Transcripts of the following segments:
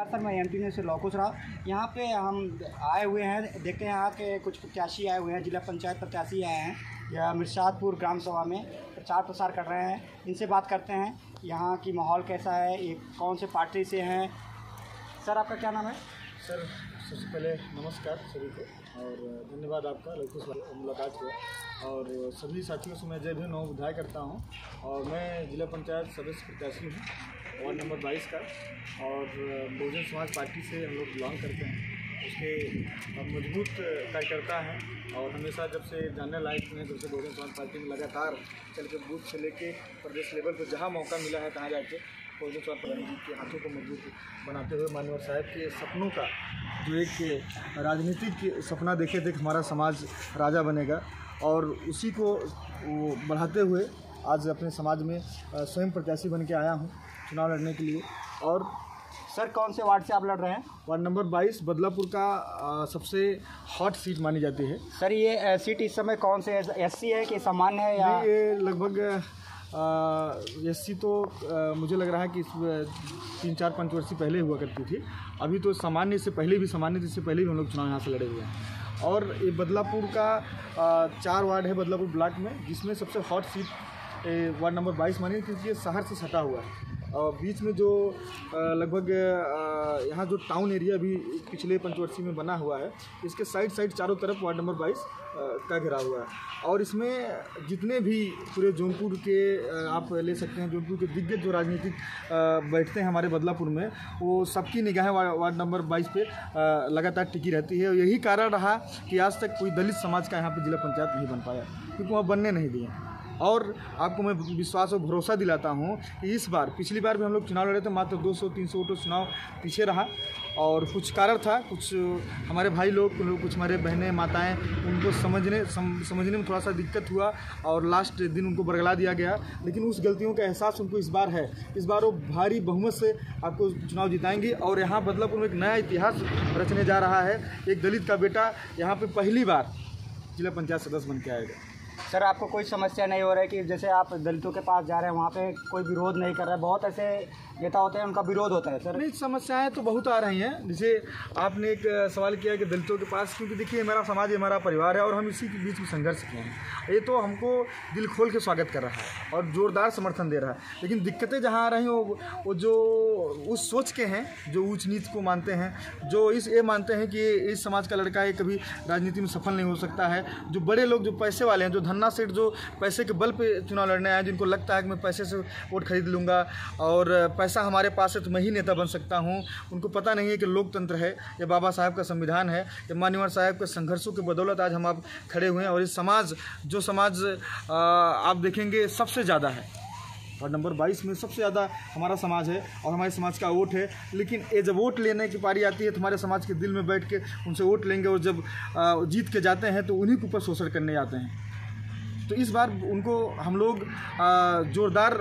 Sir मैं MP में से लौकुश रहा। यहाँ पे हम आए हुए हैं, देखते हैं यहाँ के कुछ प्रत्याशी आए हुए हैं, जिला पंचायत प्रत्याशी आए हैं या मिर्शादपुर ग्राम सभा में प्रचार प्रसार कर रहे हैं। इनसे बात करते हैं यहाँ की माहौल कैसा है, ये कौन से पार्टी से हैं। सर आपका क्या नाम है? सर सबसे पहले नमस्कार सभी को और धन्यवाद आपका लौकुश मुलाकात हुआ। और सभी साथियों से मैं जय भीम नमो बुधाई करता हूँ। और मैं जिला पंचायत सदस्य प्रत्याशी हूँ वार्ड नंबर 22 का, और बहुजन समाज पार्टी से हम लोग बिलोंग करते हैं। उसके मजबूत कार्यकर्ता हैं और हमेशा जब से जानने लायक हैं, जब से बहुजन समाज पार्टी में लगातार चल के बूथ से लेके प्रदेश लेवल पर जहाँ मौका मिला है तहाँ जाके बहुजन समाज पार्टी के हाथों को मजबूत बनाते हुए माननीय साहब के सपनों का जो एक राजनीतिक सपना देखे थे कि हमारा समाज राजा बनेगा, और उसी को वो बढ़ाते हुए आज अपने समाज में स्वयं प्रत्याशी बन के आया हूँ चुनाव लड़ने के लिए। और सर कौन से वार्ड से आप लड़ रहे हैं? वार्ड नंबर 22 बदलापुर का सबसे हॉट सीट मानी जाती है। सर ये सीट इस समय कौन से एससी है कि सामान्य है या? ये लगभग एससी तो मुझे लग रहा है कि 3-4-5 वर्ष पहले हुआ करती थी। अभी तो सामान्य से पहले भी हम लोग चुनाव यहाँ से लड़े हुए हैं। और ये बदलापुर का 4 वार्ड है बदलापुर ब्लॉक में, जिसमें सबसे हॉट सीट वार्ड नंबर 22 मानी, क्योंकि ये शहर से सटा हुआ है। और बीच में जो लगभग यहाँ जो टाउन एरिया भी पिछले पंचवर्षीय में बना हुआ है, इसके साइड चारों तरफ वार्ड नंबर 22 का घिरा हुआ है। और इसमें जितने भी पूरे जौनपुर के आप ले सकते हैं, जौनपुर के दिग्गज जो राजनीतिक बैठते हैं हमारे बदलापुर में, वो सबकी निगाहें वार्ड नंबर 22 पे लगातार टिकी रहती है। और यही कारण रहा कि आज तक कोई दलित समाज का यहाँ पे जिला पंचायत नहीं बन पाया, क्योंकि वहाँ बनने नहीं दिए। और आपको मैं विश्वास और भरोसा दिलाता हूँ कि इस बार, पिछली बार भी हम लोग चुनाव लड़े थे, मात्र 200-300 वोटों चुनाव पीछे रहा। और कुछ कारण था, कुछ हमारे भाई लोग, कुछ हमारे बहनें माताएं, उनको समझने में थोड़ा सा दिक्कत हुआ और लास्ट दिन उनको बरगला दिया गया। लेकिन उस गलतियों का एहसास उनको इस बार है। इस बार वो भारी बहुमत से आपको चुनाव जिताएंगे। और यहाँ बदलापुर में एक नया इतिहास रचने जा रहा है। एक दलित का बेटा यहाँ पर पहली बार जिला पंचायत सदस्य बन के आएगा। सर आपको कोई समस्या नहीं हो रहा है कि जैसे आप दलितों के पास जा रहे हैं, वहाँ पे कोई विरोध नहीं कर रहा है? बहुत ऐसे नेता होते हैं उनका विरोध होता है। सर नहीं, समस्याएं तो बहुत आ रही हैं। जैसे आपने एक सवाल किया कि दलितों के पास, क्योंकि देखिए हमारा समाज, हमारा परिवार है और हम इसी के बीच में संघर्ष किए हैं। ये तो हमको दिल खोल के स्वागत कर रहा है और ज़ोरदार समर्थन दे रहा है। लेकिन दिक्कतें जहाँ आ रही हैं वो जो उस सोच के हैं, जो ऊंच नीच को मानते हैं, जो ये मानते हैं कि इस समाज का लड़का ये कभी राजनीति में सफल नहीं हो सकता है। जो बड़े लोग, जो पैसे वाले हैं, जो धन्ना सेठ, जो पैसे के बल पे चुनाव लड़ने आए, जिनको लगता है कि मैं पैसे से वोट खरीद लूँगा और पैसा हमारे पास है तो मैं ही नेता बन सकता हूँ, उनको पता नहीं है कि लोकतंत्र है, ये बाबा साहब का संविधान है, ये माननीय साहब के संघर्षों की बदौलत आज हम आप खड़े हुए हैं। और इस समाज, जो समाज आप देखेंगे सबसे ज़्यादा है वार्ड नंबर 22 में, सबसे ज़्यादा हमारा समाज है और हमारे समाज का वोट है। लेकिन ये जब वोट लेने की पारी आती है तो हमारे समाज के दिल में बैठ के उनसे वोट लेंगे, और जब जीत के जाते हैं तो उन्हीं के ऊपर शोषण करने आते हैं। तो इस बार उनको हम लोग ज़ोरदार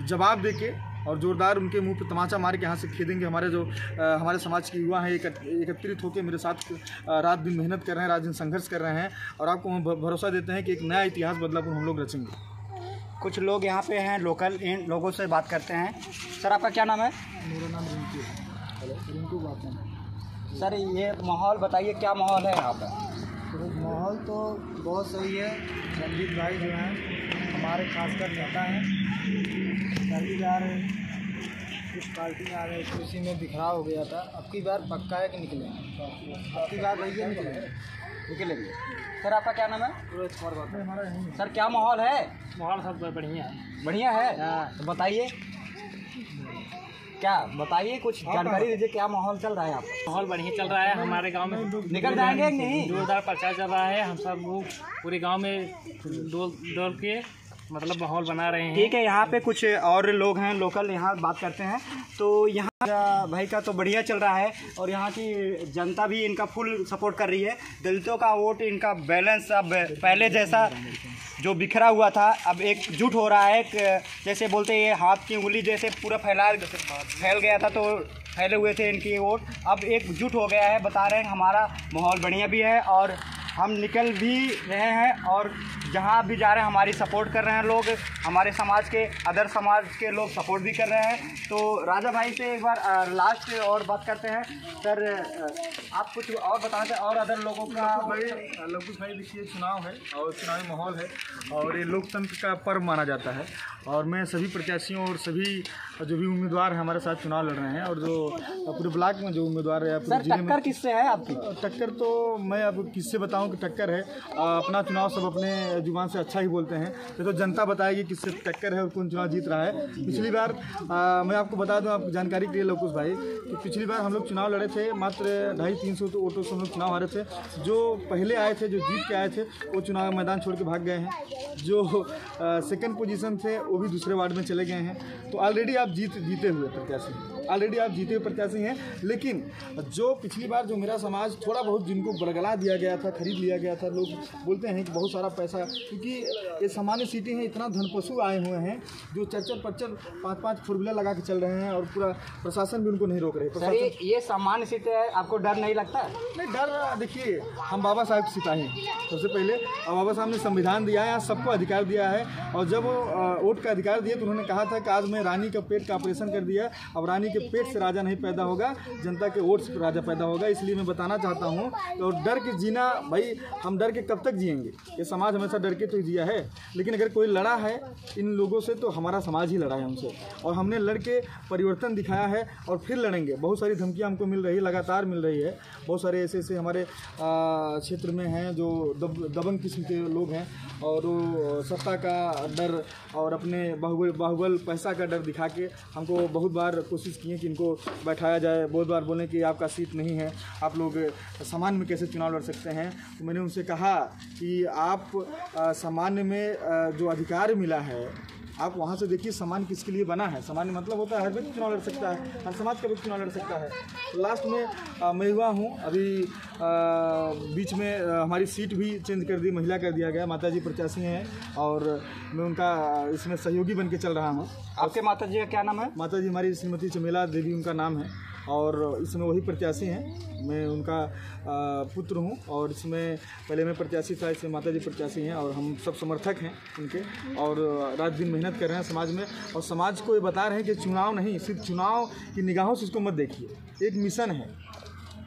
जवाब देके और ज़ोरदार उनके मुंह पे तमाचा मार के यहाँ से खेदेंगे। हमारे जो हमारे समाज के युवा हैं एकत्रित होकर मेरे साथ रात दिन मेहनत कर रहे हैं, रात दिन संघर्ष कर रहे हैं। और आपको हम भरोसा देते हैं कि एक नया इतिहास बदलापुर हम लोग रचेंगे। कुछ लोग यहाँ पे हैं लोकल, इन लोगों से बात करते हैं। सर आपका क्या नाम है? मेरा नाम रिंकू है। रिंकू बात है। सर ये माहौल बताइए, क्या माहौल है यहाँ पर? तो माहौल तो बहुत सही है। संदीप भाई जो हैं हमारे खासकर नेता हैं, पहली बार इस पार्टी में आ गए, कृषि में बिखराव हो गया था। अब की बार पक्का है कि निकलेंगे, अब की बार भैया निकलेंगे। सर आपका क्या नाम है? रोहित कुमार बात है हमारा। सर क्या माहौल है? माहौल सब बढ़िया है। बढ़िया है? तो बताइए, क्या बताइए, कुछ जानकारी दीजिए, क्या माहौल चल रहा है यहाँ पर? माहौल बढ़िया चल रहा है हमारे गांव में। निकल जाएंगे कि नहीं? जोरदार प्रचार चल रहा है। हम सब लोग पूरे गांव में डोल के मतलब माहौल बना रहे हैं। ठीक है, यहाँ पे कुछ और लोग हैं लोकल, यहाँ बात करते हैं। तो यहाँ भाई का तो बढ़िया चल रहा है और यहाँ की जनता भी इनका फुल सपोर्ट कर रही है। दलितों का वोट, इनका बैलेंस अब पहले जैसा जो बिखरा हुआ था अब एकजुट हो रहा है। जैसे बोलते हैं हाथ की उंगली जैसे पूरा फैल गया था, तो फैले हुए थे इनकी वोट, अब एकजुट हो गया है। बता रहे हैं हमारा माहौल बढ़िया भी है और हम निकल भी रहे हैं और जहाँ भी जा रहे हैं हमारी सपोर्ट कर रहे हैं लोग, हमारे समाज के अदर समाज के लोग सपोर्ट भी कर रहे हैं। तो राजा भाई से एक बार लास्ट और बात करते हैं। सर आप कुछ और बताना चाहें और अदर लोगों का? लवकुश भाई देखिए, चुनाव है और चुनावी माहौल है और ये लोकतंत्र का पर्व माना जाता है और मैं सभी प्रत्याशियों और सभी जो भी उम्मीदवार हैं हमारे साथ चुनाव लड़ रहे हैं और जो पूरे ब्लॉक में जो उम्मीदवार है सर टक्कर किससे है आपकी? टक्कर तो मैं अब किससे बताऊं कि टक्कर है, अपना चुनाव सब अपने जुबान से अच्छा ही बोलते हैं, तो जनता बताएगी किससे टक्कर है और कौन चुनाव जीत रहा है। पिछली बार मैं आपको बता दूं, आपको जानकारी के लिए लवकुश भाई, कि पिछली बार हम लोग चुनाव लड़े थे, मात्र 250-300 वोटों से हम लोग चुनाव हारे थे। जो पहले आए थे, जो जीत के आए थे, वो चुनाव मैदान छोड़ के भाग गए हैं। जो सेकंड पोजीशन थे वो भी दूसरे वार्ड में चले गए हैं। तो ऑलरेडी आप जीते हुए प्रत्याशी हैं। लेकिन जो पिछली बार जो मेरा समाज थोड़ा बहुत जिनको बरगला दिया गया था, खरीद लिया गया था, लोग बोलते हैं कि बहुत सारा पैसा, क्योंकि ये सामान्य सीटें हैं, इतना धनपशु आए हुए हैं जो 4-4, 5-5 फोर व्हीलर लगा के चल रहे हैं और पूरा प्रशासन भी उनको नहीं रोक रहे। ये सामान्य सीटें है, आपको डर नहीं लगता? नहीं, डर देखिए, हम बाबा साहब के सिपाही हैं सबसे पहले, और बाबा साहब ने संविधान दिया है, सबको अधिकार दिया है। और जब वोट का अधिकार दिए तो उन्होंने कहा था कि आज मैं रानी का पेट का ऑपरेशन कर दिया, अब रानी के पेट से राजा नहीं पैदा होगा, जनता के वोट से राजा पैदा होगा। इसलिए मैं बताना चाहता हूँ तो डर के जीना, भाई हम डर के कब तक जिएंगे? ये समाज हमेशा डर के तो जिया है, लेकिन अगर कोई लड़ा है इन लोगों से तो हमारा समाज ही लड़ा है उनसे, और हमने लड़ के परिवर्तन दिखाया है और फिर लड़ेंगे। बहुत सारी धमकियाँ हमको मिल रही है, लगातार मिल रही है। बहुत सारे ऐसे हमारे क्षेत्र में हैं जो दबंग किस्म के लोग हैं और वो सत्ता का डर और अपने बाहुबल पैसा का डर दिखा के हमको बहुत बार कोशिश किए कि इनको बैठाया जाए। बहुत बार बोले कि आपका सीट नहीं है, आप लोग सामान्य में कैसे चुनाव लड़ सकते हैं। तो मैंने उनसे कहा कि आप सामान्य में जो अधिकार मिला है आप वहाँ से देखिए सामान्य किसके लिए बना है। सामान्य मतलब होता है हर व्यक्ति चुनाव लड़ सकता है, हर समाज का व्यक्ति चुनाव लड़ सकता है। लास्ट में मैं हुआ हूँ, अभी बीच में हमारी सीट भी चेंज कर दी, महिला कर दिया गया। माताजी प्रत्याशी हैं और मैं उनका इसमें सहयोगी बन के चल रहा हूँ। आपके माताजी का क्या नाम है? माताजी हमारी श्रीमती चमेला देवी उनका नाम है और इसमें वही प्रत्याशी हैं। मैं उनका पुत्र हूं और इसमें पहले मैं प्रत्याशी था, इसमें माताजी प्रत्याशी हैं और हम सब समर्थक हैं उनके और रात दिन मेहनत कर रहे हैं समाज में। और समाज को ये बता रहे हैं कि चुनाव नहीं, सिर्फ चुनाव की निगाहों से इसको मत देखिए, एक मिशन है।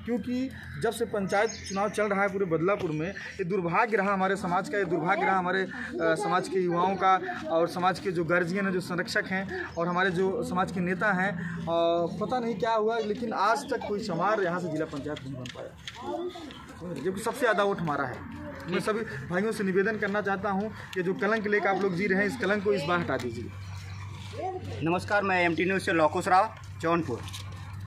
क्योंकि जब से पंचायत चुनाव चल रहा है पूरे बदलापुर में, ये दुर्भाग्य रहा हमारे समाज का, ये दुर्भाग्य रहा हमारे समाज के युवाओं का और समाज के जो गार्जियन हैं, जो संरक्षक हैं और हमारे जो समाज के नेता हैं। पता नहीं क्या हुआ, लेकिन आज तक कोई समार यहाँ से जिला पंचायत नहीं बन पाया, जबकि सबसे ज़्यादा वोट हमारा है। मैं सभी भाइयों से निवेदन करना चाहता हूँ कि जो कलंक लेकर आप लोग जी रहे हैं, इस कलंक को इस बार हटा दीजिए। नमस्कार, मैं MT न्यूज़ से लवकुश राव, जौनपुर।